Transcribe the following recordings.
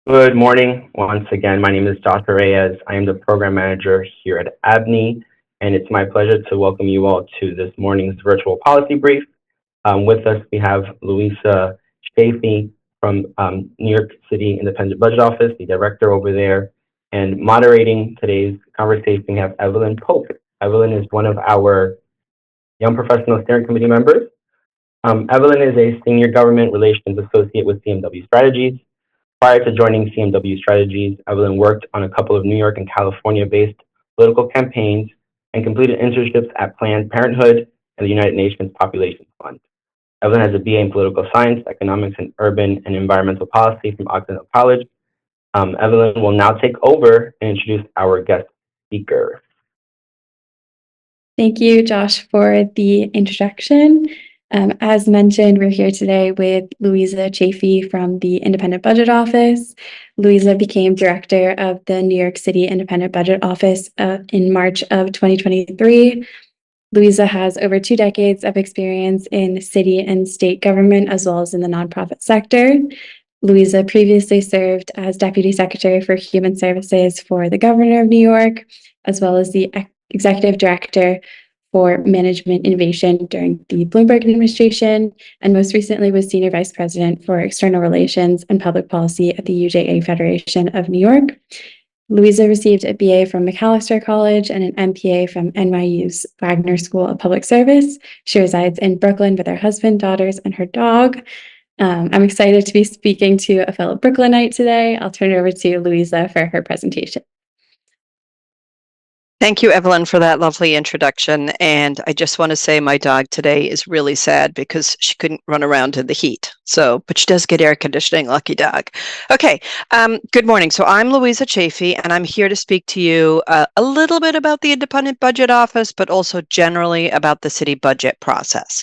Good morning. Once again, my name is Dr. Reyes. I am the program manager here at ABNY, and it's my pleasure to welcome you all to this morning's virtual policy brief. With us, we have Louisa Chaffee from New York City Independent Budget Office, the director over there, and moderating today's conversation, we have Evelyn Pope. Evelyn is one of our Young Professional Steering Committee members. Evelyn is a senior government relations associate with CMW Strategies. Prior to joining CMW Strategies, Evelyn worked on a couple of New York and California-based political campaigns and completed internships at Planned Parenthood and the United Nations Population Fund. Evelyn has a BA in Political Science, Economics, and Urban and Environmental Policy from Occidental College. Evelyn will now take over and introduce our guest speaker. Thank you, Josh, for the introduction. As mentioned, we're here today with Louisa Chaffee from the Independent Budget Office. Louisa became director of the New York City Independent Budget Office in March of 2023. Louisa has over 2 decades of experience in city and state government, as well as in the nonprofit sector. Louisa previously served as Deputy Secretary for Human Services for the Governor of New York, as well as the Executive Director for Management Innovation during the Bloomberg administration, and most recently was Senior Vice President for External Relations and Public Policy at the UJA Federation of New York. Louisa received a BA from Macalester College and an MPA from NYU's Wagner School of Public Service. She resides in Brooklyn with her husband, daughters, and her dog. I'm excited to be speaking to a fellow Brooklynite today. I'll turn it over to Louisa for her presentation. Thank you, Evelyn, for that lovely introduction. And I just want to say my dog today is really sad because she couldn't run around in the heat. But she does get air conditioning, lucky dog. Okay, good morning. So I'm Louisa Chaffee, and I'm here to speak to you a little bit about the Independent Budget Office, but also generally about the city budget process.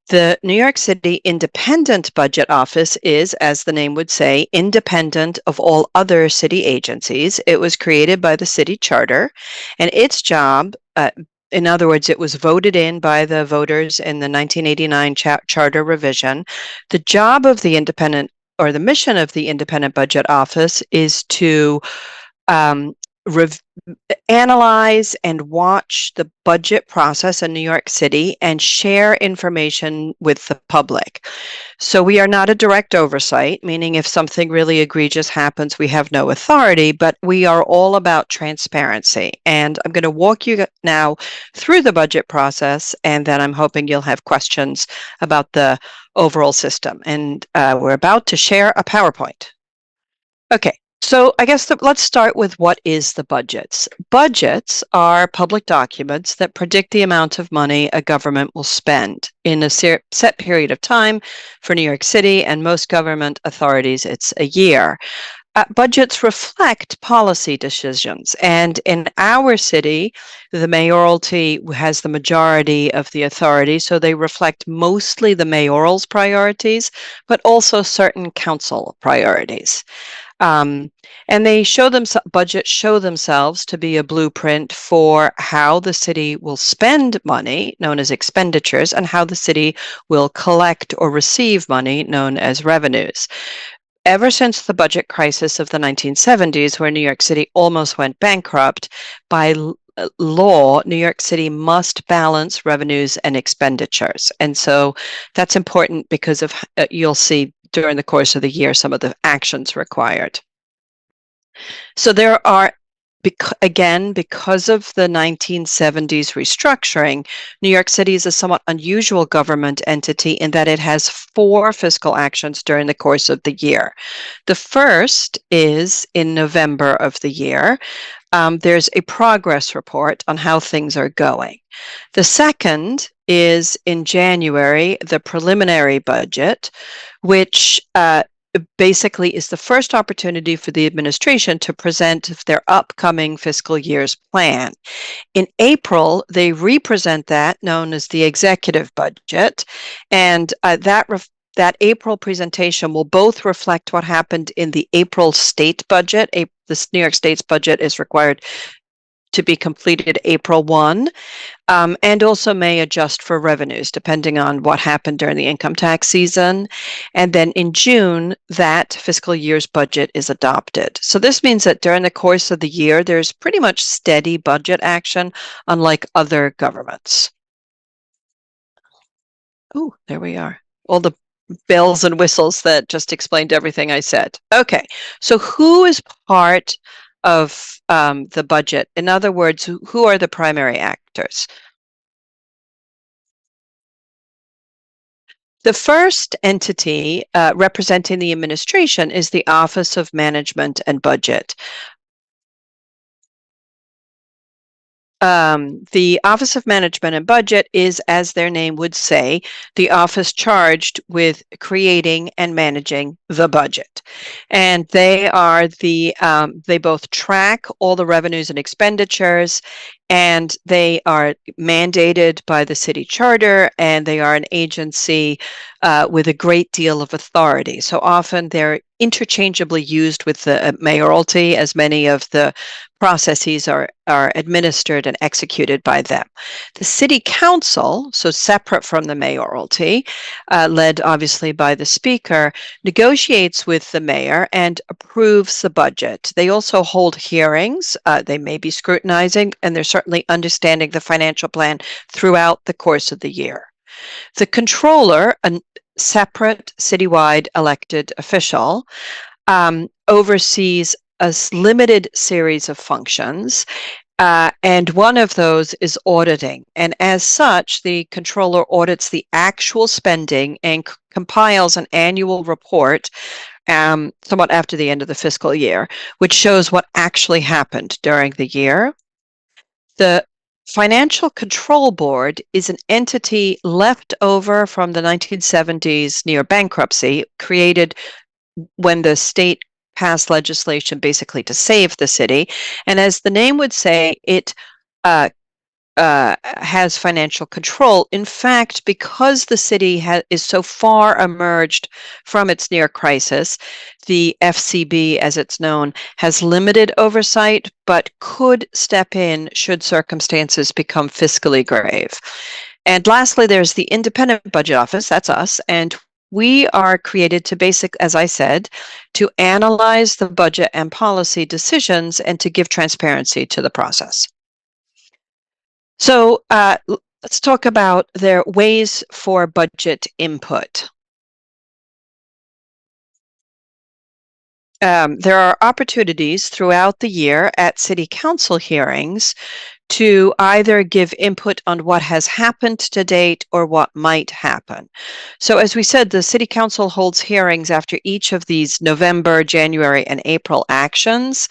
The New York City Independent Budget Office is, as the name would say, independent of all other city agencies. It was created by the city charter, and its job, in other words, it was voted in by the voters in the 1989 charter revision. The job of the independent, or the mission of the Independent Budget Office, is to analyze and watch the budget process in New York City and share information with the public. So we are not a direct oversight, meaning if something really egregious happens, we have no authority, but we are all about transparency. And I'm going to walk you now through the budget process, and then I'm hoping you'll have questions about the overall system. And we're about to share a PowerPoint. Okay. So I guess let's start with what is the budgets. Budgets are public documents that predict the amount of money a government will spend in a set period of time. For New York City and most government authorities, it's a year. Budgets reflect policy decisions, and in our city, the mayoralty has the majority of the authority, so they reflect mostly the mayoral's priorities, but also certain council priorities. And they budgets show themselves to be a blueprint for how the city will spend money, known as expenditures, and how the city will collect or receive money, known as revenues. Ever since the budget crisis of the 1970s, where New York City almost went bankrupt, by law, New York City must balance revenues and expenditures. And so that's important because of you'll see during the course of the year some of the actions required. So there are, again, because of the 1970s restructuring, New York City is a somewhat unusual government entity in that it has 4 fiscal actions during the course of the year. The first is in November of the year. There's a progress report on how things are going. The second is in January, the preliminary budget, which basically is the first opportunity for the administration to present their upcoming fiscal year's plan. In April, they represent that, known as the executive budget, and that April presentation will both reflect what happened in the April state budget. The New York State's budget is required to be completed April 1, and also may adjust for revenues depending on what happened during the income tax season. And then in June, that fiscal year's budget is adopted. So this means that during the course of the year, there's pretty much steady budget action, unlike other governments. Oh, there we are. All the bells and whistles that just explained everything I said. Okay, so who is part of the budget? In other words, who are the primary actors? The first entity representing the administration is the Office of Management and Budget. The Office of Management and Budget is, as their name would say, the office charged with creating and managing the budget. And they are they both track all the revenues and expenditures, and they are mandated by the city charter, and they are an agency with a great deal of authority. So often they're interchangeably used with the mayoralty, as many of the processes are administered and executed by them. The city council, so separate from the mayoralty, led obviously by the speaker, negotiates with the mayor and approves the budget. They also hold hearings. They may be scrutinizing, and they're certainly understanding the financial plan throughout the course of the year. The controller, a separate citywide elected official, oversees a limited series of functions, and one of those is auditing. And as such, the controller audits the actual spending and compiles an annual report somewhat after the end of the fiscal year, which shows what actually happened during the year. The Financial Control Board is an entity left over from the 1970s near bankruptcy, created when the state passed legislation basically to save the city. And as the name would say, it has financial control. In fact, because the city is so far emerged from its near crisis, the FCB, as it's known, has limited oversight, but could step in should circumstances become fiscally grave. And lastly, there's the Independent Budget Office, that's us, and we are created to as I said, to analyze the budget and policy decisions and to give transparency to the process. So let's talk about their ways for budget input. There are opportunities throughout the year at city council hearings to either give input on what has happened to date or what might happen. So as we said, the city council holds hearings after each of these November, January, and April actions.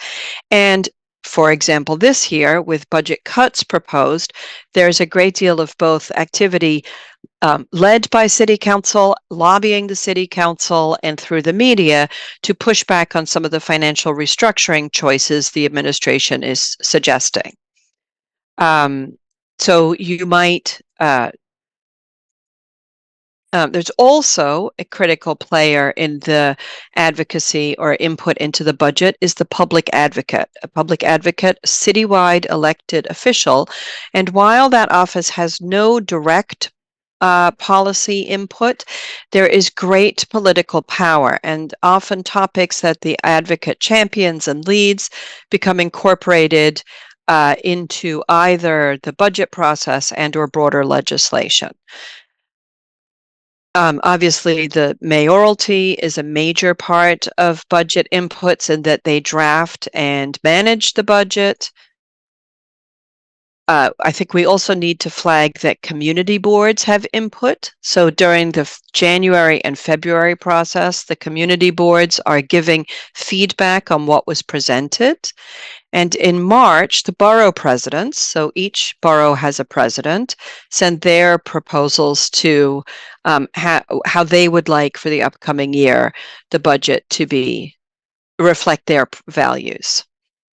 And for example, this year, with budget cuts proposed, there's a great deal of both activity led by city council, lobbying the city council, and through the media to push back on some of the financial restructuring choices the administration is suggesting. So you might, there's also a critical player in the advocacy or input into the budget is the public advocate. A public advocate, citywide elected official, and while that office has no direct policy input, there is great political power, and often topics that the advocate champions and leads become incorporated into either the budget process and or broader legislation. Obviously, the mayoralty is a major part of budget inputs in that they draft and manage the budget. I think we also need to flag that community boards have input. So during the January and February process, the community boards are giving feedback on what was presented. And in March, the borough presidents, so each borough has a president, send their proposals to how they would like for the upcoming year the budget to reflect their values.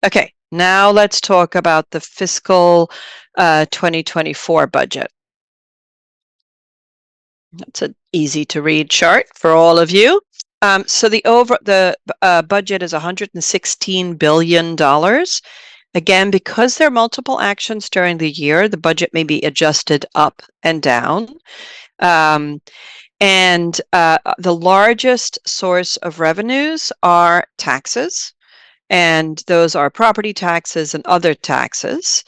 Okay, now let's talk about the fiscal 2024 budget. That's an easy to read chart for all of you. So the budget is $116 billion. Again, because there are multiple actions during the year, the budget may be adjusted up and down. The largest source of revenues are taxes, and those are property taxes and other taxes.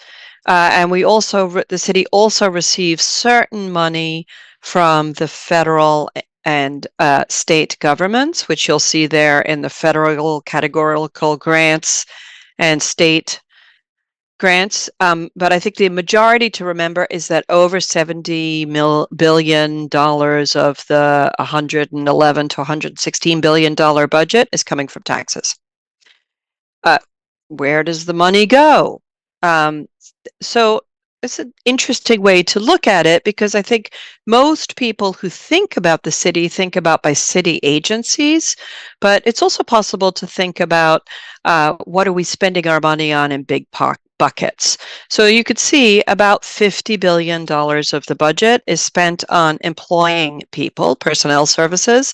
And the city also receives certain money from the federal and state governments, which you'll see there in the federal categorical grants and state grants. But I think the majority to remember is that over $70 billion of the $111 to $116 billion budget is coming from taxes. Where does the money go? So it's an interesting way to look at it, because I think most people who think about the city think about by city agencies, but it's also possible to think about what are we spending our money on in big buckets. So you could see about $50 billion of the budget is spent on employing people, personnel services,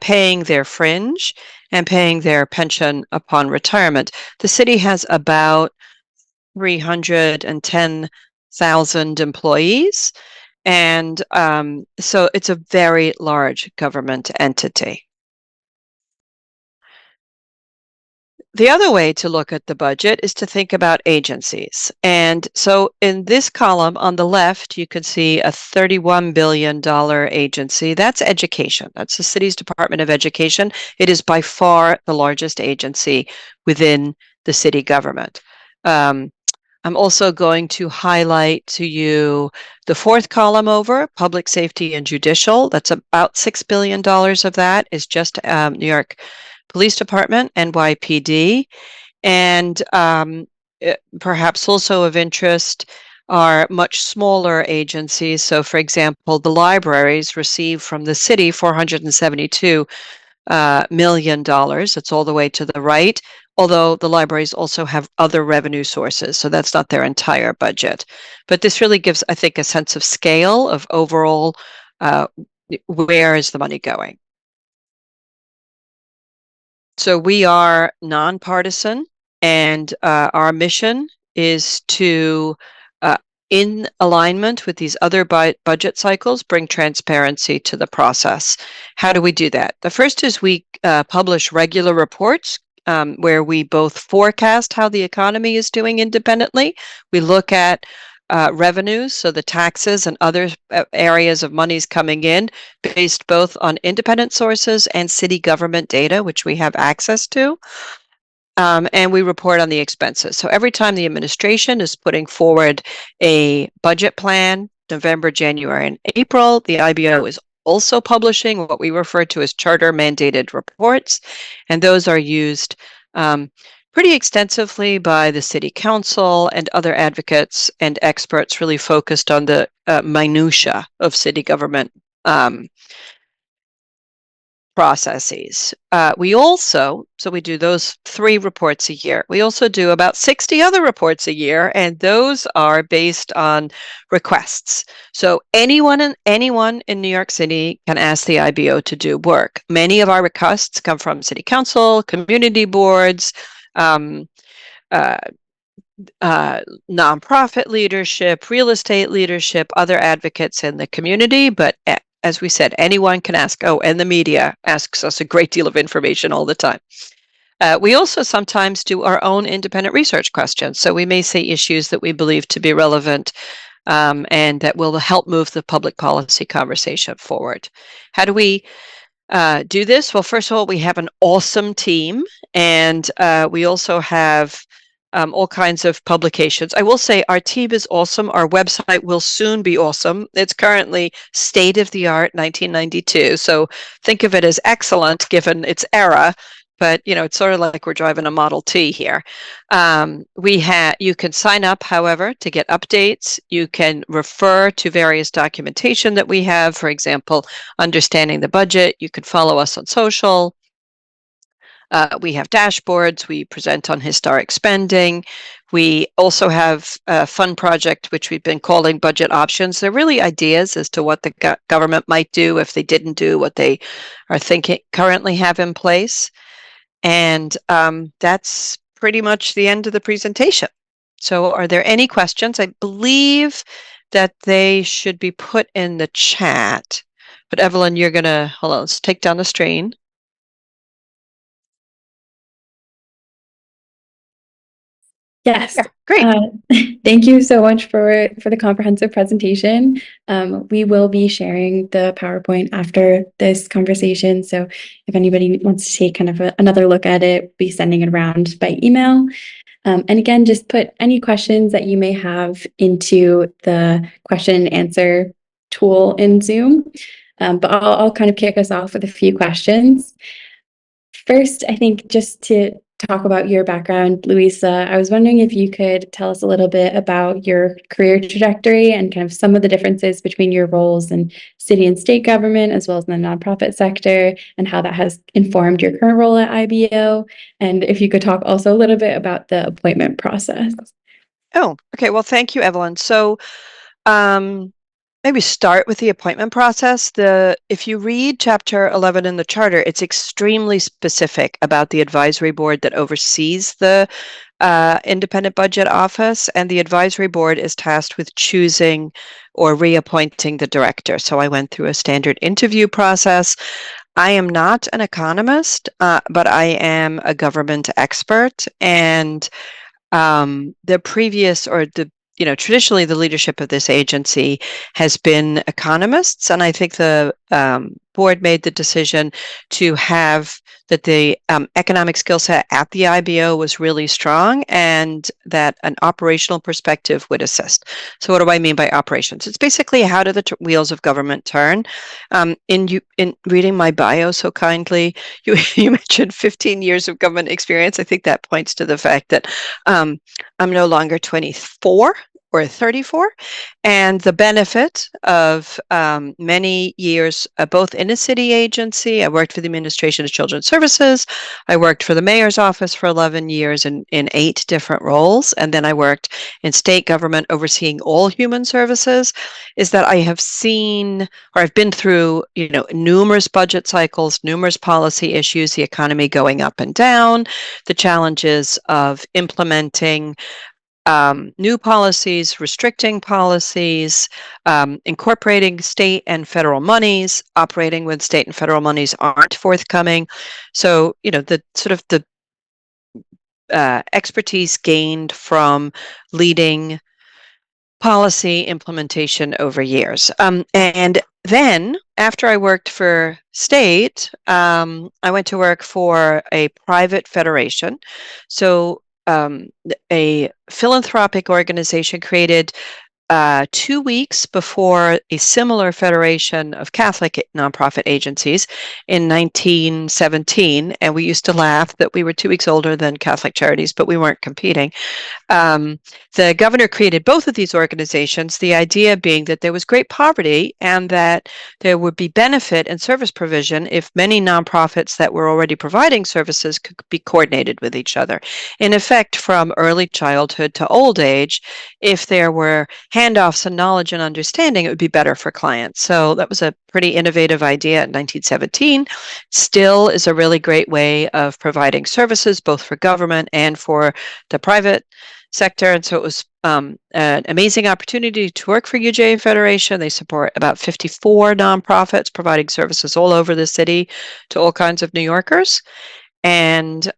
paying their fringe, and paying their pension upon retirement. The city has about 310,000 employees, and so it's a very large government entity. The other way to look at the budget is to think about agencies. And so in this column on the left, you can see a $31 billion agency. That's education. That's the city's Department of Education. It is by far the largest agency within the city government. I'm also going to highlight to you the fourth column over, public safety and judicial. That's about $6 billion of that is just New York Police Department, NYPD. And perhaps also of interest are much smaller agencies. So, for example, the libraries receive from the city $472 million. It's all the way to the right, although the libraries also have other revenue sources, so that's not their entire budget. But this really gives, I think, a sense of scale of overall where is the money going. So we are nonpartisan, and our mission is to, in alignment with these other budget cycles, bring transparency to the process. How do we do that? The first is we publish regular reports where we both forecast how the economy is doing independently. We look at revenues, so the taxes and other areas of monies coming in, based both on independent sources and city government data, which we have access to. And we report on the expenses. So every time the administration is putting forward a budget plan, November, January, and April, the IBO is also publishing what we refer to as charter mandated reports. And those are used pretty extensively by the city council and other advocates and experts really focused on the minutia of city government processes. We do those 3 reports a year. We also do about 60 other reports a year, and those are based on requests. So anyone in New York City can ask the IBO to do work. Many of our requests come from city council, community boards, nonprofit leadership, real estate leadership, other advocates in the community, but as we said, anyone can ask. Oh, and the media asks us a great deal of information all the time. We also sometimes do our own independent research questions. So we may say issues that we believe to be relevant and that will help move the public policy conversation forward. How do we do this? Well, first of all, we have an awesome team, and we also have all kinds of publications. I will say our team is awesome. Our website will soon be awesome. It's currently state-of-the-art 1992. So think of it as excellent given its era, but it's sort of like we're driving a Model T here. You can sign up, however, to get updates. You can refer to various documentation that we have, for example, understanding the budget. You can follow us on social. We have dashboards. We present on historic spending. We also have a fun project, which we've been calling Budget Options. They're really ideas as to what the government might do if they didn't do what they are currently have in place. And that's pretty much the end of the presentation. So are there any questions? I believe that they should be put in the chat. But Evelyn, you're going to, hold on, let's take down the screen. Yes. Yeah, great. Thank you so much for the comprehensive presentation. We will be sharing the PowerPoint after this conversation. So if anybody wants to take kind of another look at it, we'll be sending it around by email. And again, just put any questions that you may have into the question and answer tool in Zoom. But I'll kind of kick us off with a few questions. First, I think just to talk about your background, Louisa, I was wondering if you could tell us a little bit about your career trajectory and kind of some of the differences between your roles in city and state government, as well as in the nonprofit sector, and how that has informed your current role at IBO. And if you could talk also a little bit about the appointment process. Oh, okay. Well, thank you, Evelyn. So, maybe start with the appointment process. If you read Chapter 11 in the Charter, it's extremely specific about the advisory board that oversees the Independent Budget Office, and the advisory board is tasked with choosing or reappointing the director. So I went through a standard interview process. I am not an economist, but I am a government expert, and the previous or the traditionally the leadership of this agency has been economists, and I think the board made the decision to have that the economic skill set at the IBO was really strong, and that an operational perspective would assist. So what do I mean by operations? It's basically how do the wheels of government turn. In reading my bio so kindly, you mentioned 15 years of government experience. I think that points to the fact that I'm no longer 24 or 34, and the benefit of many years both in a city agency. I worked for the Administration of Children's Services. I worked for the mayor's office for 11 years in 8 different roles, and then I worked in state government overseeing all human services, is that I have seen, or I've been through, numerous budget cycles, numerous policy issues, the economy going up and down, the challenges of implementing new policies, restricting policies, incorporating state and federal monies, operating when state and federal monies aren't forthcoming. So, the sort of the expertise gained from leading policy implementation over years. And then after I worked for state, I went to work for a private federation. So a philanthropic organization created 2 weeks before a similar federation of Catholic nonprofit agencies in 1917. And we used to laugh that we were 2 weeks older than Catholic Charities, but we weren't competing. The governor created both of these organizations, the idea being that there was great poverty and that there would be benefit and service provision if many nonprofits that were already providing services could be coordinated with each other. In effect, from early childhood to old age, if there were handoffs and knowledge and understanding, it would be better for clients. So that was a pretty innovative idea in 1917. Still is a really great way of providing services, both for government and for the private sector. And so it was an amazing opportunity to work for UJA Federation. They support about 54 nonprofits providing services all over the city to all kinds of New Yorkers. And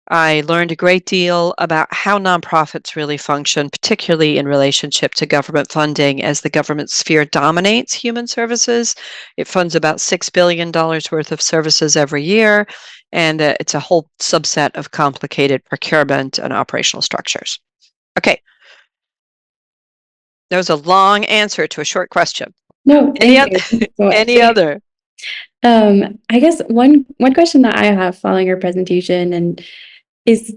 I learned a great deal about how nonprofits really function, particularly in relationship to government funding, as the government sphere dominates human services. It funds about $6 billion worth of services every year, and it's a whole subset of complicated procurement and operational structures. Okay. That was a long answer to a short question. No, Any other? I guess one question that I have following your presentation and is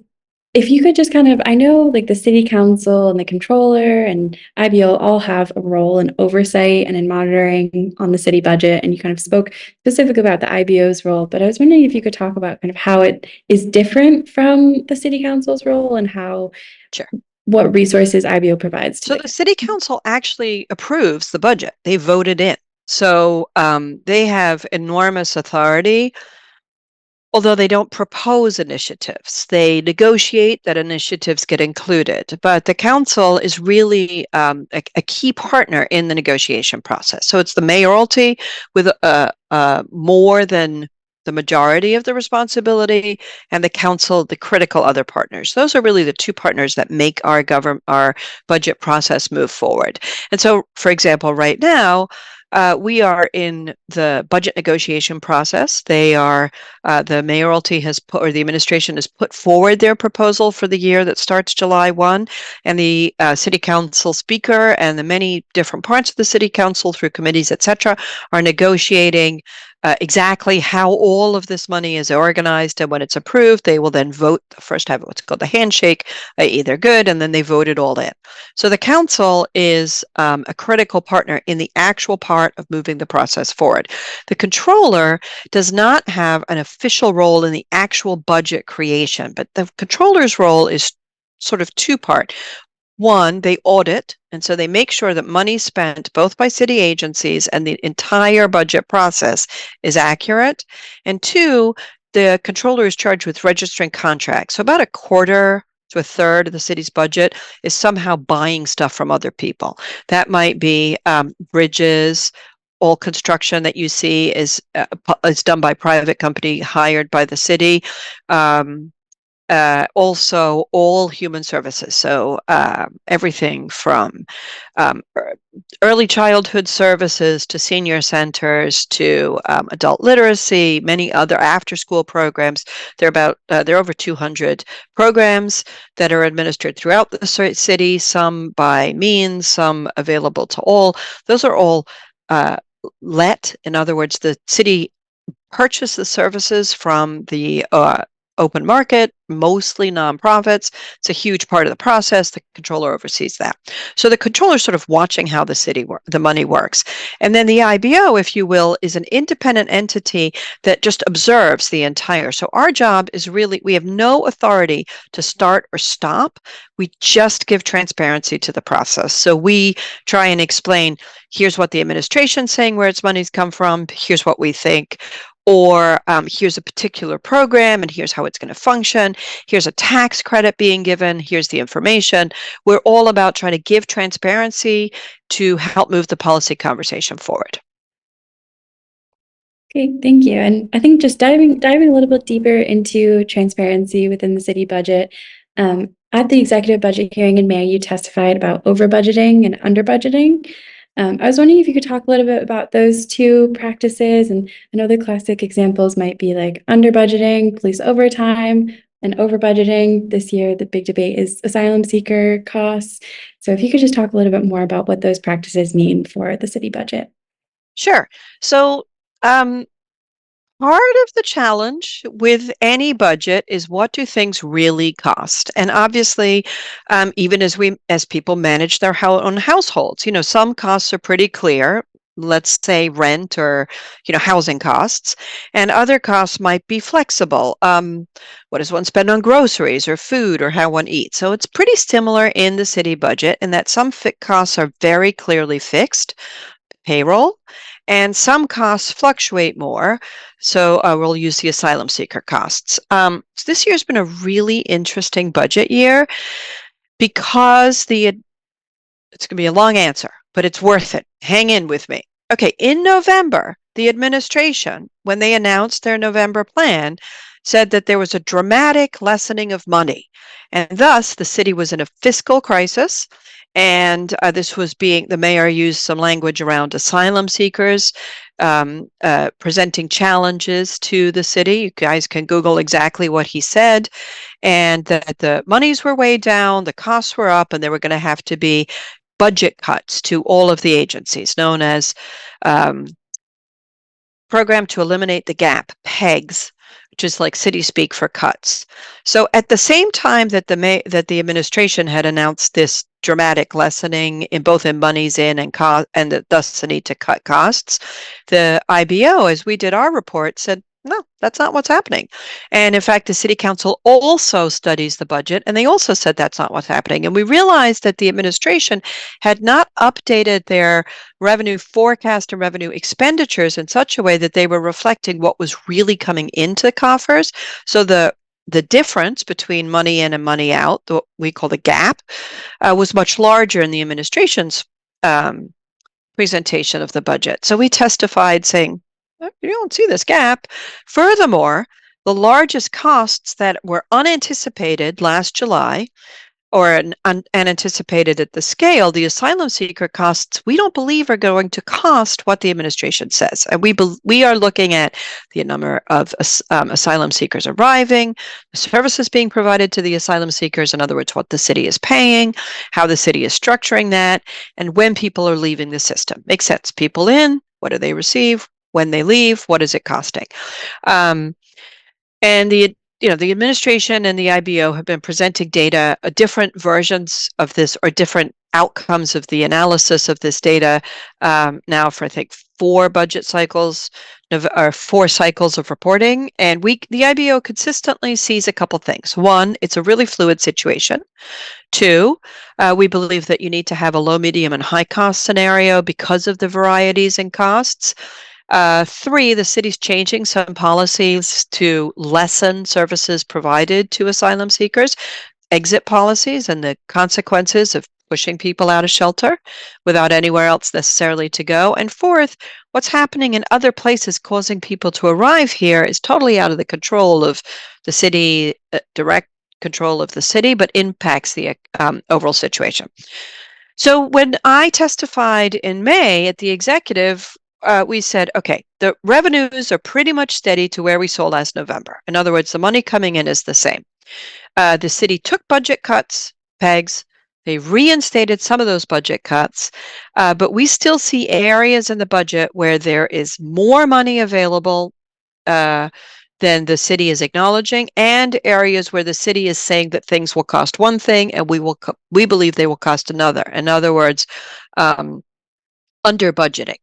if you could just kind of, I know like the city council and the controller and IBO all have a role in oversight and in monitoring on the city budget, and you kind of spoke specifically about the IBO's role, but I was wondering if you could talk about kind of how it is different from the city council's role and how, Sure, what resources IBO provides to so the city council actually approves the budget. They voted in. So they have enormous authority although they don't propose initiatives. They negotiate that initiatives get included, but the council is really a key partner in the negotiation process. So it's the mayoralty with more than the majority of the responsibility, and the council, the critical other partners. Those are really the two partners that make our budget process move forward. And so, for example, right now, we are in the budget negotiation process. The mayoralty has put, or the administration has put forward their proposal for the year that starts July 1, and the city council speaker and the many different parts of the city council through committees, etc., are negotiating exactly how all of this money is organized, and when it's approved, they will then vote. First have what's called the handshake, either good, and then they vote it all in. So the council is a critical partner in the actual part of moving the process forward. The controller does not have an official role in the actual budget creation, but the controller's role is sort of two-part. One, they audit, and so they make sure that money spent both by city agencies and the entire budget process is accurate. And two, the controller is charged with registering contracts. So about a quarter to a third of the city's budget is somehow buying stuff from other people. That might be bridges. All construction that you see is done by private company hired by the city. Also all human services. So everything from early childhood services to senior centers to adult literacy, many other after-school programs. There are over 200 programs that are administered throughout the city, some by means, some available to all. Those are all let. In other words, the city purchase the services from the open market, mostly nonprofits. It's a huge part of the process. The controller oversees that. So the controller is sort of watching how the money works. And then the IBO, if you will, is an independent entity that just observes the entire. So our job is really, we have no authority to start or stop. We just give transparency to the process. So we try and explain, here's what the administration's saying, where its money's come from, here's what we think, or here's a particular program and here's how it's going to function. Here's a tax credit being given. Here's the information. We're all about trying to give transparency to help move the policy conversation forward. Okay, thank you. And I think just diving a little bit deeper into transparency within the city budget. At the executive budget hearing in May, you testified about over budgeting and under budgeting. I was wondering if you could talk a little bit about those two practices. And I know the classic examples might be like under budgeting, police overtime, and over budgeting. This year, the big debate is asylum seeker costs. So if you could just talk a little bit more about what those practices mean for the city budget. Sure. So part of the challenge with any budget is, what do things really cost? And obviously, even as people manage their own households, some costs are pretty clear. Let's say rent or, housing costs, and other costs might be flexible. What does one spend on groceries or food or how one eats? So it's pretty similar in the city budget in that some costs are very clearly fixed, payroll, and some costs fluctuate more. So we'll use the asylum seeker costs. So this year's been a really interesting budget year because it's going to be a long answer, but it's worth it. Hang in with me. Okay, in November, the administration, when they announced their November plan, said that there was a dramatic lessening of money, and thus the city was in a fiscal crisis. And the mayor used some language around asylum seekers, presenting challenges to the city. You guys can Google exactly what he said, and that the monies were way down, the costs were up, and there were going to have to be budget cuts to all of the agencies, known as Program to Eliminate the Gap, PEGS, which is like city speak for cuts. So at the same time that the administration had announced this dramatic lessening in both in monies in and thus the need to cut costs, the IBO, as we did our report, said, No, that's not what's happening. And in fact, the city council also studies the budget, and they also said that's not what's happening. And we realized that the administration had not updated their revenue forecast and revenue expenditures in such a way that they were reflecting what was really coming into coffers. So the difference between money in and money out, what we call the gap, was much larger in the administration's um, presentation of the budget. So we testified saying, you don't see this gap. Furthermore, the largest costs that were unanticipated last July or unanticipated at the scale, the asylum seeker costs, we don't believe are going to cost what the administration says. And we are looking at the number of asylum seekers arriving, the services being provided to the asylum seekers, in other words, what the city is paying, how the city is structuring that, and when people are leaving the system. Makes sense. People in, what do they receive? When they leave, what is it costing? And the administration and the IBO have been presenting data, different versions of this or different outcomes of the analysis of this data now for, I think, 4 budget cycles or 4 cycles of reporting. And the IBO consistently sees a couple things. 1, it's a really fluid situation. 2, we believe that you need to have a low, medium, and high cost scenario because of the varieties in costs. 3, the city's changing some policies to lessen services provided to asylum seekers, exit policies, and the consequences of pushing people out of shelter without anywhere else necessarily to go. And 4th, what's happening in other places causing people to arrive here is totally out of the control of the city, direct control of the city, but impacts the overall situation. So when I testified in May at the executive, we said, okay, the revenues are pretty much steady to where we saw last November. In other words, the money coming in is the same. The city took budget cuts, pegs. They reinstated some of those budget cuts, but we still see areas in the budget where there is more money available than the city is acknowledging, and areas where the city is saying that things will cost one thing and we believe they will cost another. In other words, under budgeting.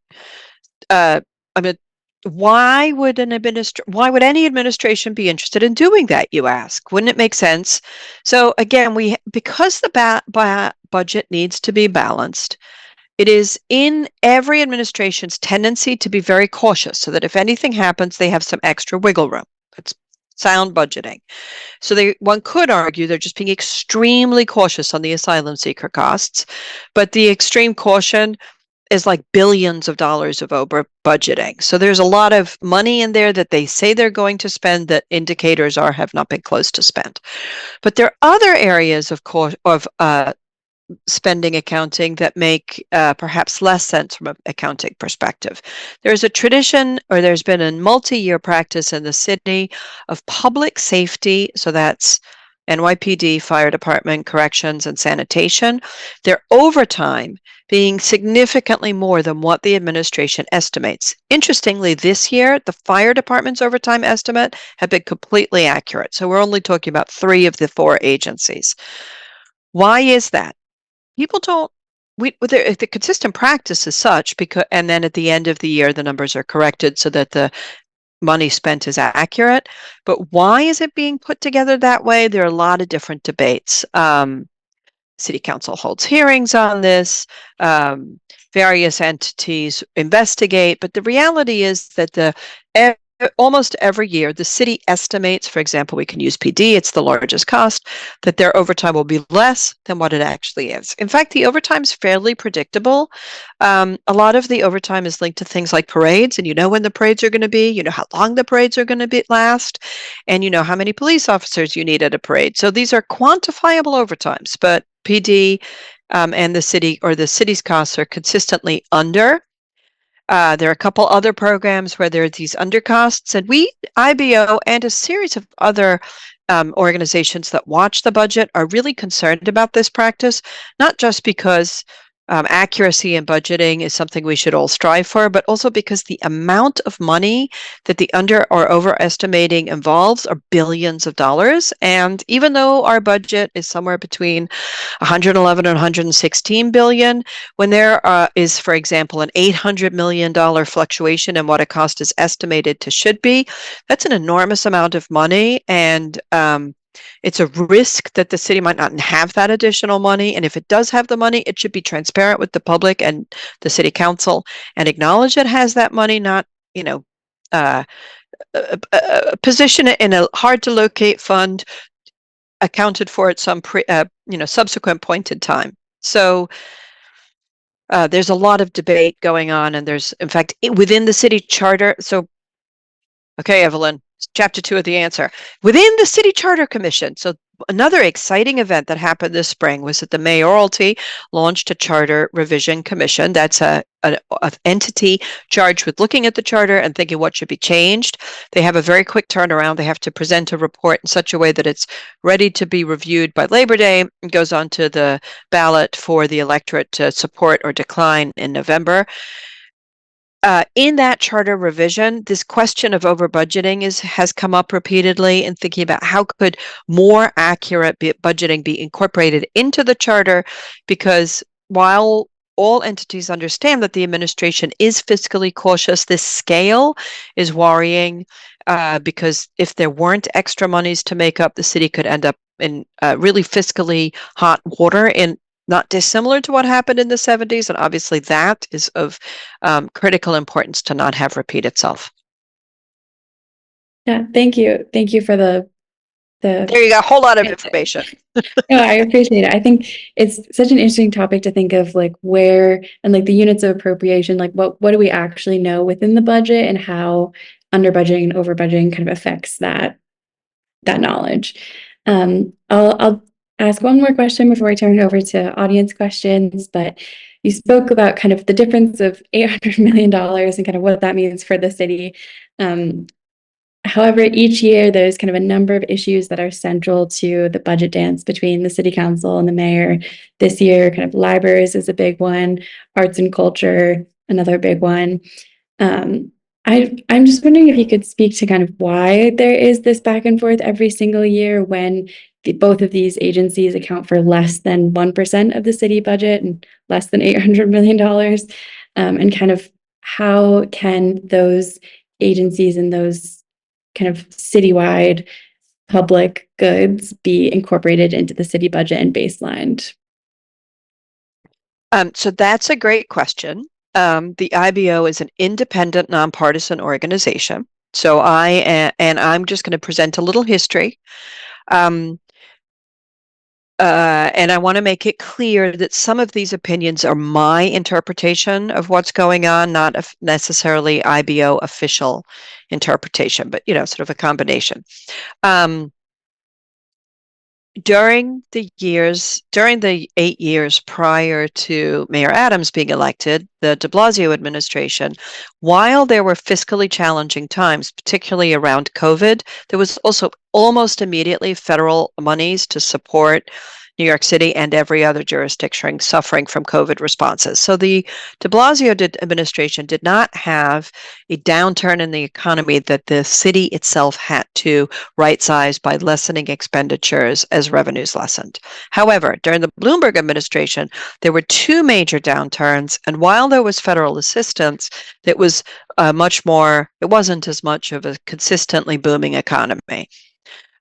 I mean, why would any administration be interested in doing that, you ask? Wouldn't it make sense? So again, because the budget needs to be balanced, it is in every administration's tendency to be very cautious so that if anything happens, they have some extra wiggle room. It's sound budgeting. So one could argue they're just being extremely cautious on the asylum seeker costs, but the extreme caution is like billions of dollars of over budgeting. So there's a lot of money in there that they say they're going to spend that indicators have not been close to spend. But there are other areas of spending accounting that make perhaps less sense from an accounting perspective. There's a tradition, or there's been a multi-year practice in the city of public safety. So that's NYPD, fire department, corrections, and sanitation. Their overtime being significantly more than what the administration estimates. Interestingly, this year, the fire department's overtime estimate have been completely accurate. So we're only talking about 3 of the 4 agencies. Why is that? People don't, the consistent practice is such, and then at the end of the year, the numbers are corrected so that the money spent is accurate. But why is it being put together that way? There are a lot of different debates. City council holds hearings on this. Various entities investigate. But the reality is that almost every year, the city estimates, for example, we can use PD, it's the largest cost, that their overtime will be less than what it actually is. In fact, the overtime is fairly predictable. A lot of the overtime is linked to things like parades, and you know when the parades are going to be, you know how long the parades are going to last, and you know how many police officers you need at a parade. So these are quantifiable overtimes, but PD and the city's costs are consistently under. There are a couple other programs where there are these undercosts, and IBO, and a series of other organizations that watch the budget are really concerned about this practice, not just because accuracy in budgeting is something we should all strive for, but also because the amount of money that the under or overestimating involves are billions of dollars. And even though our budget is somewhere between 111 and 116 billion, when there is, for example, an $800 million fluctuation in what a cost is estimated to should be, that's an enormous amount of money. And it's a risk that the city might not have that additional money. And if it does have the money, it should be transparent with the public and the city council and acknowledge it has that money, not, position it in a hard to locate fund accounted for at some subsequent point in time. So there's a lot of debate going on, and there's, in fact, within the city charter. So, okay, Evelyn, chapter 2 of the answer. Within the City Charter Commission, so another exciting event that happened this spring was that the mayoralty launched a charter revision commission. That's an entity charged with looking at the charter and thinking what should be changed. They have a very quick turnaround. They have to present a report in such a way that it's ready to be reviewed by Labor Day and goes on to the ballot for the electorate to support or decline in November. In that charter revision, this question of over budgeting has come up repeatedly in thinking about how could more accurate budgeting be incorporated into the charter, because while all entities understand that the administration is fiscally cautious, this scale is worrying because if there weren't extra monies to make up, the city could end up in really fiscally hot water, in not dissimilar to what happened in the 70s. And obviously that is of critical importance to not have repeat itself. Yeah, thank you. Thank you for the There you go, a whole lot of information. No, I appreciate it. I think it's such an interesting topic to think of, like where and like the units of appropriation, like what do we actually know within the budget and how under budgeting and over budgeting kind of affects that knowledge. I'll ask one more question before I turn it over to audience questions, but you spoke about kind of the difference of $800 million and kind of what that means for the city. However, each year there's kind of a number of issues that are central to the budget dance between the city council and the mayor. This year, kind of libraries is a big one, arts and culture, another big one. I'm just wondering if you could speak to kind of why there is this back and forth every single year when both of these agencies account for less than 1% of the city budget and less than $800 million, and kind of how can those agencies and those kind of citywide public goods be incorporated into the city budget and baselined? So that's a great question. The IBO is an independent, nonpartisan organization. So I'm just going to present a little history. And I want to make it clear that some of these opinions are my interpretation of what's going on, not necessarily IBO official interpretation, but, sort of a combination. During the 8 years prior to Mayor Adams being elected, the de Blasio administration, while there were fiscally challenging times, particularly around COVID, there was also almost immediately federal monies to support New York City and every other jurisdiction suffering from COVID responses. So the de Blasio administration did not have a downturn in the economy that the city itself had to right-size by lessening expenditures as revenues lessened. However, during the Bloomberg administration, there were two major downturns, and while there was federal assistance, it was it wasn't as much of a consistently booming economy.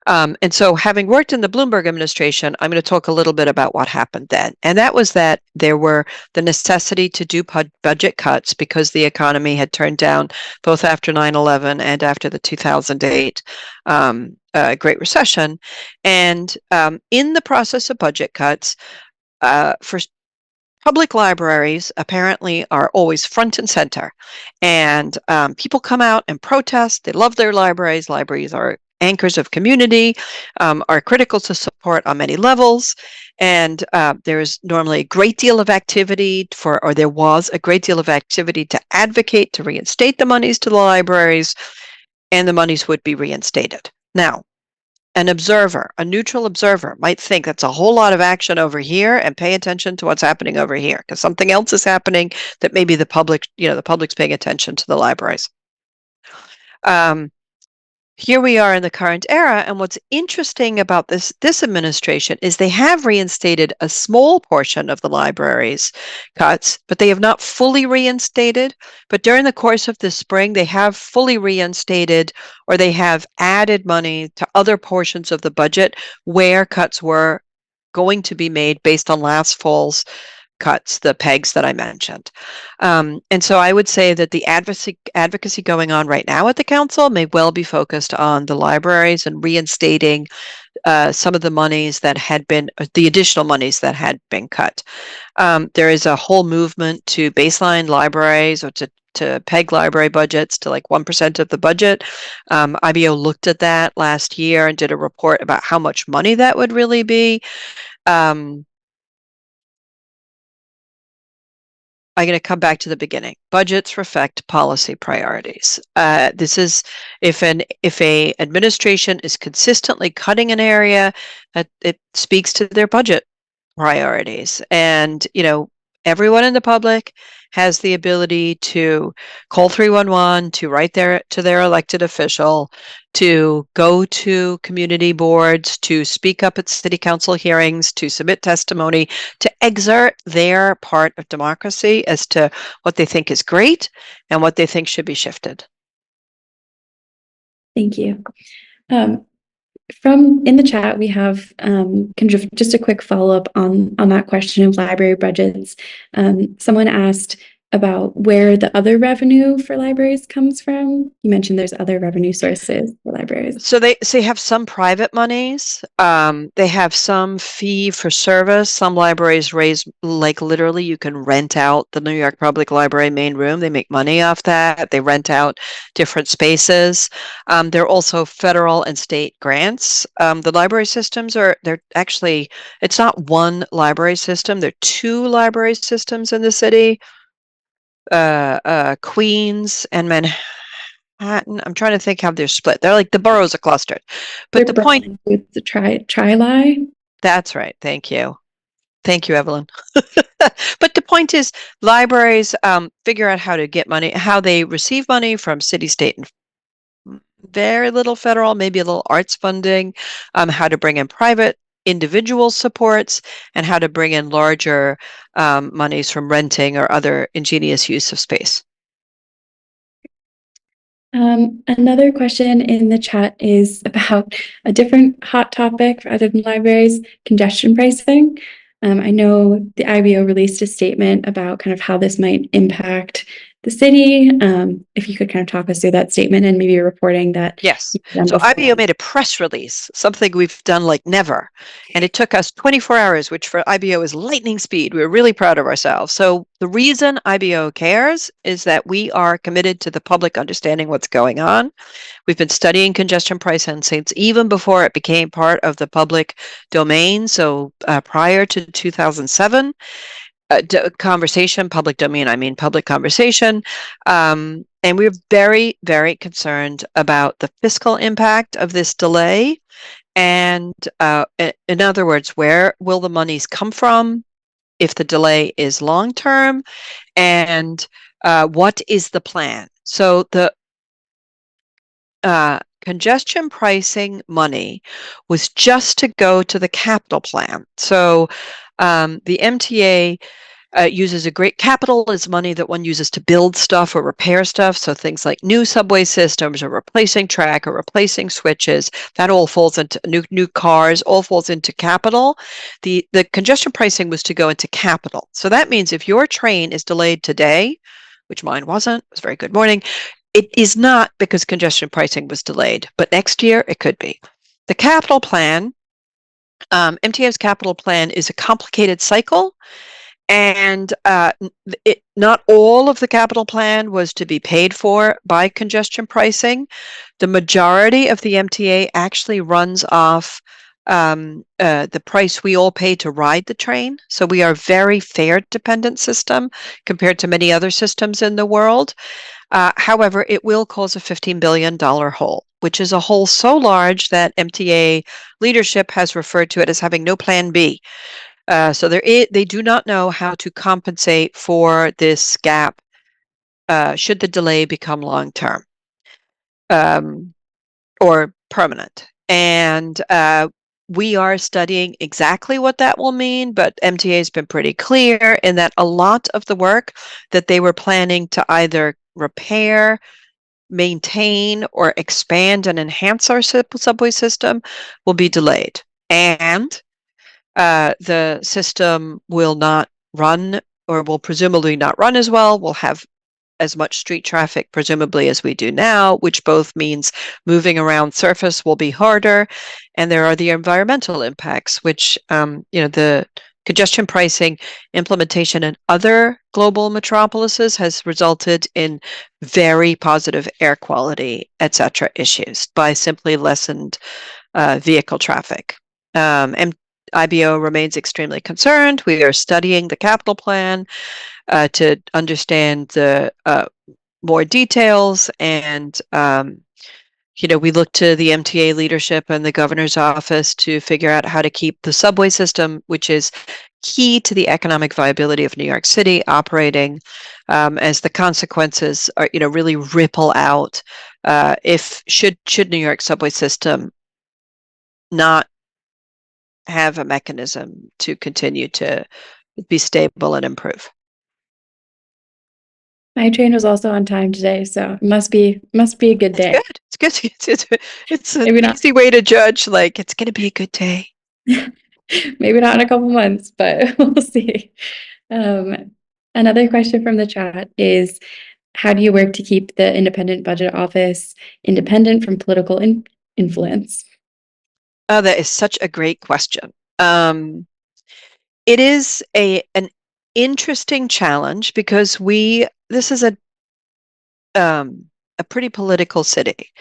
And so having worked in the Bloomberg administration, I'm going to talk a little bit about what happened then. And that was that there were the necessity to do budget cuts because the economy had turned down both after 9/11 and after the 2008 Great Recession. And in the process of budget cuts, for public libraries apparently are always front and center. And people come out and protest. They love their libraries. Libraries are anchors of community, are critical to support on many levels. And there's normally a great deal of activity there was a great deal of activity to advocate to reinstate the monies to the libraries, and the monies would be reinstated. Now, an observer, a neutral observer, might think that's a whole lot of action over here, and pay attention to what's happening over here, because something else is happening that maybe the public, the public's paying attention to the libraries. Here we are in the current era, and what's interesting about this administration is they have reinstated a small portion of the library's cuts, but they have not fully reinstated. But during the course of this spring, they have fully reinstated, or they have added money to other portions of the budget where cuts were going to be made based on last fall's cuts, the pegs that I mentioned. And so I would say that the advocacy going on right now at the council may well be focused on the libraries and reinstating some of the monies that had been, the additional monies that had been cut. There is a whole movement to baseline libraries, or to peg library budgets to like 1% of the budget. IBO looked at that last year and did a report about how much money that would really be. I'm going to come back to the beginning. Budgets reflect policy priorities. This is if a administration is consistently cutting an area, it speaks to their budget priorities. And everyone in the public has the ability to call 311, to write to their elected official, to go to community boards, to speak up at city council hearings, to submit testimony, to exert their part of democracy as to what they think is great and what they think should be shifted. Thank you. From in the chat, we have just a quick follow-up on that question of library budgets. Someone asked about where the other revenue for libraries comes from. You mentioned there's other revenue sources for libraries. So they have some private monies. They have some fee for service. Some libraries raise, like literally you can rent out the New York Public Library main room. They make money off that. They rent out different spaces. There are also federal and state grants. The library systems they're actually, it's not one library system. There are two library systems in the city. Queens and Manhattan. I'm trying to think how they're split. They're like the boroughs are clustered. But the point, the tri-li. That's right. Thank you. Thank you, Evelyn. But the point is, libraries figure out how to get money, how they receive money from city, state, and very little federal, maybe a little arts funding, how to bring in private individual supports, and how to bring in larger monies from renting or other ingenious use of space. Another question in the chat is about a different hot topic other than libraries, congestion pricing. I know the IBO released a statement about kind of how this might impact the city. If you could kind of talk us through that statement and maybe reporting that. Yes. So IBO made a press release, something we've done like never. And it took us 24 hours, which for IBO is lightning speed. We're really proud of ourselves. So the reason IBO cares is that we are committed to the public understanding what's going on. We've been studying congestion pricing since even before it became part of the public domain. So prior to 2007, conversation, public domain, I mean public conversation. And we're very, very concerned about the fiscal impact of this delay. And in other words, where will the monies come from if the delay is long-term? And what is the plan? So the congestion pricing money was just to go to the capital plan. So the MTA uses capital is money that one uses to build stuff or repair stuff. So things like new subway systems or replacing track or replacing switches, that all falls into new cars, all falls into capital. The congestion pricing was to go into capital. So that means if your train is delayed today, which mine wasn't, it was a very good morning, it is not because congestion pricing was delayed, but next year it could be. The capital plan, MTA's capital plan is a complicated cycle. And not all of the capital plan was to be paid for by congestion pricing. The majority of the MTA actually runs off the price we all pay to ride the train. So we are a very fare-dependent system compared to many other systems in the world. However, it will cause a $15 billion hole, which is a hole so large that MTA leadership has referred to it as having no plan B. So they do not know how to compensate for this gap should the delay become long-term or permanent. And we are studying exactly what that will mean, but MTA has been pretty clear in that a lot of the work that they were planning to either repair, maintain, or expand and enhance our subway system will be delayed. And the system will not run, or will presumably not run as well. We'll have as much street traffic, presumably, as we do now, which both means moving around surface will be harder. And there are the environmental impacts, which, the congestion pricing implementation in other global metropolises has resulted in very positive air quality, et cetera, issues by simply lessened vehicle traffic. And IBO remains extremely concerned. We are studying the capital plan to understand the more details, and we look to the MTA leadership and the governor's office to figure out how to keep the subway system, which is key to the economic viability of New York City, operating, as the consequences are, really ripple out if should New York subway system not have a mechanism to continue to be stable and improve. My train was also on time today, so it must be a good day. It's good. It's an Maybe not. easy way to judge, like, it's going to be a good day. Maybe not in a couple months, but we'll see. Another question from the chat is, how do you work to keep the independent budget office independent from political influence? Oh, that is such a great question. It is an interesting challenge because this is a pretty political city.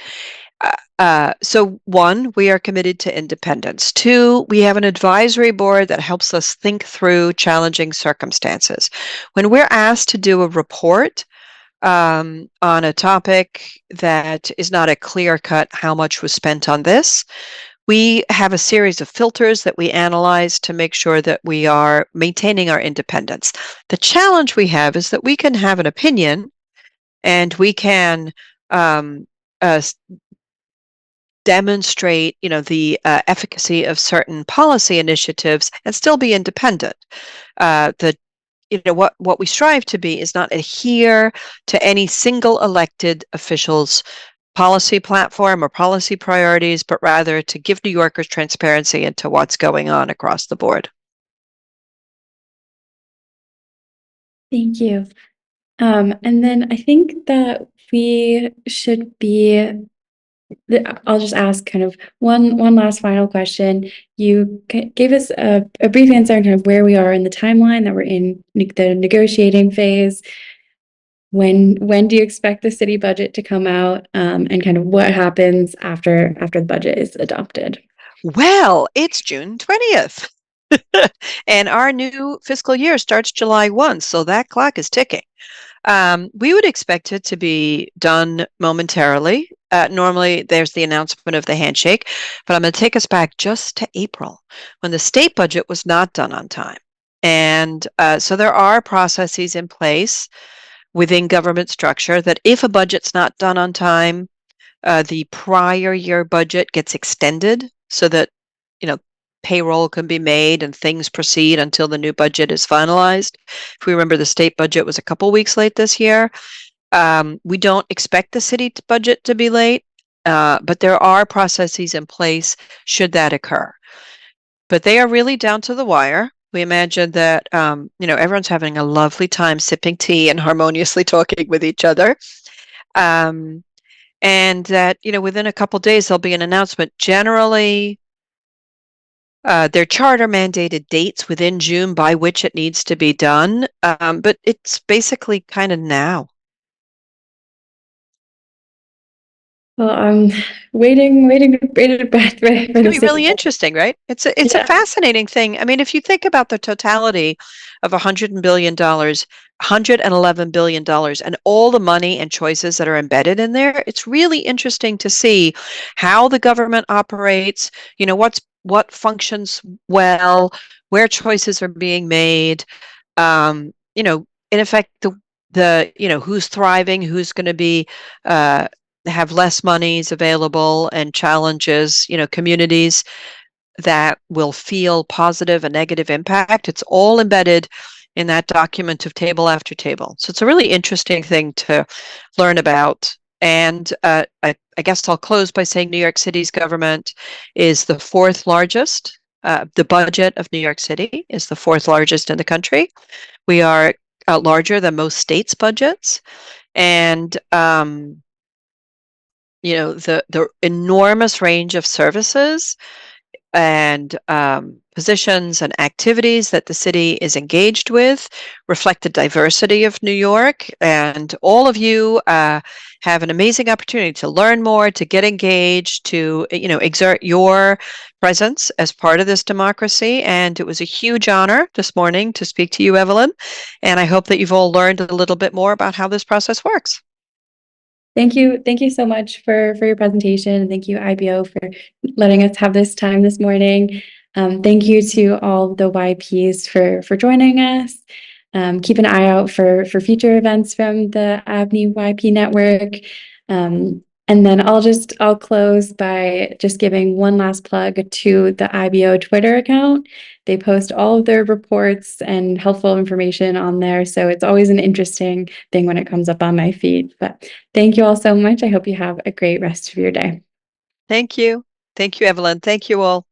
So one, we are committed to independence. Two, we have an advisory board that helps us think through challenging circumstances. When we're asked to do a report on a topic that is not a clear cut how much was spent on this, we have a series of filters that we analyze to make sure that we are maintaining our independence. The challenge we have is that we can have an opinion and we can demonstrate, the efficacy of certain policy initiatives and still be independent. What we strive to be is not adhere to any single elected official's policy platform or policy priorities, but rather to give New Yorkers transparency into what's going on across the board. Thank you. And then I think that we should I'll just ask kind of one last final question. You gave us a brief answer on kind of where we are in the timeline, that we're in the negotiating phase. When do you expect the city budget to come out, and kind of what happens after the budget is adopted? Well, it's June 20th. And our new fiscal year starts July 1, so that clock is ticking. We would expect it to be done momentarily. Normally, there's the announcement of the handshake, but I'm going to take us back just to April, when the state budget was not done on time. And so there are processes in place within government structure that if a budget's not done on time, the prior year budget gets extended so that, payroll can be made and things proceed until the new budget is finalized. If we remember, the state budget was a couple weeks late this year. We don't expect the city budget to be late, but there are processes in place should that occur. But they are really down to the wire. We imagine that, everyone's having a lovely time sipping tea and harmoniously talking with each other. And that, within a couple days, there'll be an announcement. Generally, their charter mandated dates within June by which it needs to be done, but it's basically kind of now. Well, I'm waiting with bated breath for It's going to this. be really interesting, right? It's a Yeah. fascinating thing. I mean, if you think about the totality of $100 billion, $111 billion, and all the money and choices that are embedded in there, it's really interesting to see how the government operates, what functions well, where choices are being made, in effect, who's thriving, who's going to be have less monies available, and challenges, communities that will feel positive and negative impact. It's all embedded in that document of table after table. So it's a really interesting thing to learn about. And I guess I'll close by saying New York City's government is the fourth largest. The budget of New York City is the fourth largest in the country. We are larger than most states' budgets. And the enormous range of services and positions and activities that the city is engaged with reflect the diversity of New York. And all of you have an amazing opportunity to learn more, to get engaged, to exert your presence as part of this democracy. And it was a huge honor this morning to speak to you, Evelyn. And I hope that you've all learned a little bit more about how this process works. Thank you. Thank you so much for your presentation. Thank you, IBO, for letting us have this time this morning. Thank you to all the YPs for joining us. Keep an eye out for future events from the ABNY YP network. And then I'll close by just giving one last plug to the IBO Twitter account. They post all of their reports and helpful information on there. So it's always an interesting thing when it comes up on my feed. But thank you all so much. I hope you have a great rest of your day. Thank you. Thank you, Evelyn. Thank you all.